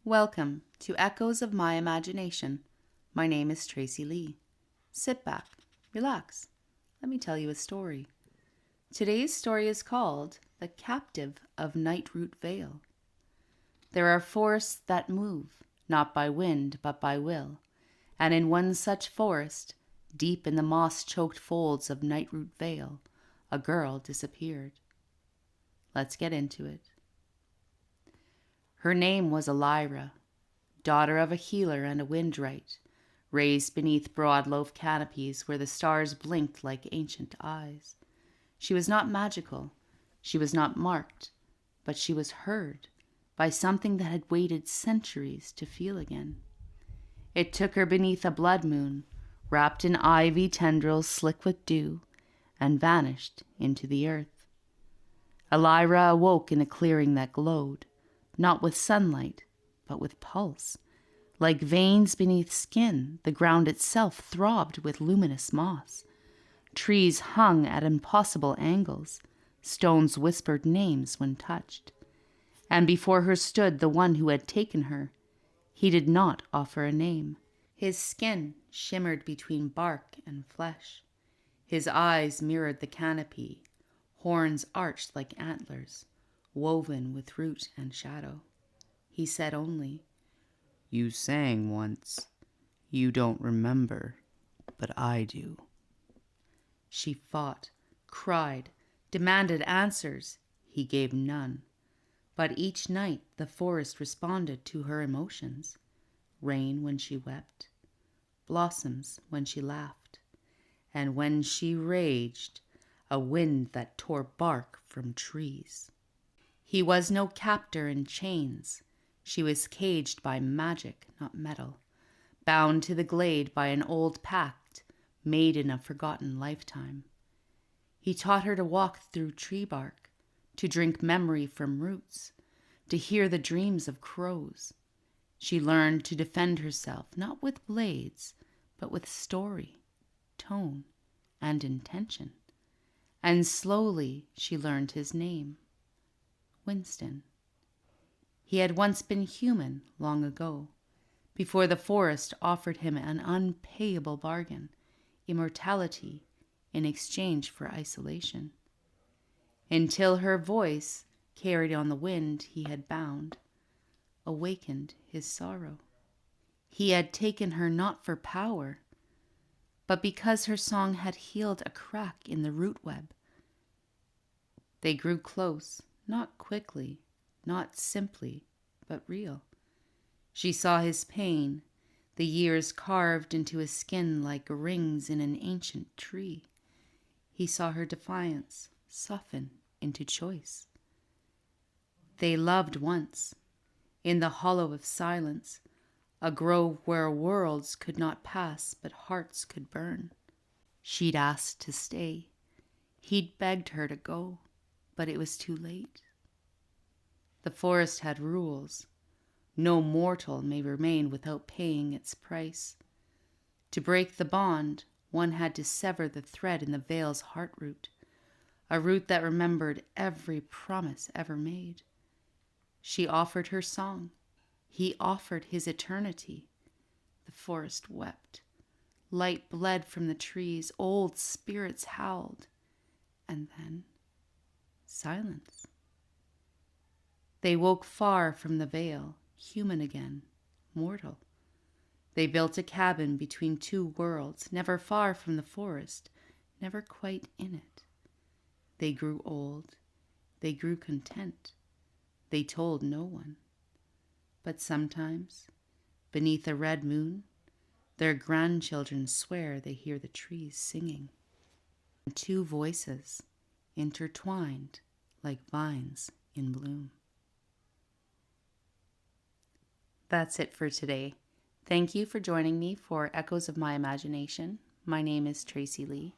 Welcome to Echoes of My Imagination. My name is Tracy Lee. Sit back, relax. Let me tell you a story. Today's story is called The Captive of Nightroot Vale. There are forests that move, not by wind but by will, and in one such forest, deep in the moss-choked folds of Nightroot Vale, a girl disappeared. Let's get into it. Her name was Elira, daughter of a healer and a windwright, raised beneath broad loaf canopies where the stars blinked like ancient eyes. She was not magical, she was not marked, but she was heard by something that had waited centuries to feel again. It took her beneath a blood moon, wrapped in ivy tendrils slick with dew, and vanished into the earth. Elira awoke in a clearing that glowed, not with sunlight, but with pulse. Like veins beneath skin, the ground itself throbbed with luminous moss. Trees hung at impossible angles. Stones whispered names when touched. And before her stood the one who had taken her. He did not offer a name. His skin shimmered between bark and flesh. His eyes mirrored the canopy, horns arched like antlers, woven with root and shadow. He said only, "You sang once. You don't remember, but I do." She fought, cried, demanded answers. He gave none. But each night the forest responded to her emotions. Rain when she wept, blossoms when she laughed, and when she raged, a wind that tore bark from trees. He was no captor in chains. She was caged by magic, not metal, bound to the glade by an old pact made in a forgotten lifetime. He taught her to walk through tree bark, to drink memory from roots, to hear the dreams of crows. She learned to defend herself, not with blades, but with story, tone, and intention. And slowly she learned his name. Winston. He had once been human long ago, before the forest offered him an unpayable bargain, immortality in exchange for isolation. Until her voice, carried on the wind he had bound, awakened his sorrow. He had taken her not for power, but because her song had healed a crack in the root web. They grew close, not quickly, not simply, but real. She saw his pain, the years carved into his skin like rings in an ancient tree. He saw her defiance soften into choice. They loved once, in the hollow of silence, a grove where worlds could not pass but hearts could burn. She'd asked to stay. He'd begged her to go, but it was too late. The forest had rules. No mortal may remain without paying its price. To break the bond, one had to sever the thread in the vale's heartroot, a root that remembered every promise ever made. She offered her song. He offered his eternity. The forest wept. Light bled from the trees. Old spirits howled. And then silence. They woke far from the vale, human again, mortal. They built a cabin between two worlds, never far from the forest, never quite in it. They grew old. They grew content. They told no one. But sometimes, beneath a red moon, their grandchildren swear they hear the trees singing. Two voices intertwined like vines in bloom. That's it for today. Thank you for joining me for Echoes of My Imagination. My name is Tracy Lee.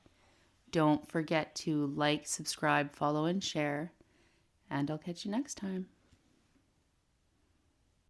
Don't forget to like, subscribe, follow, and share, and I'll catch you next time.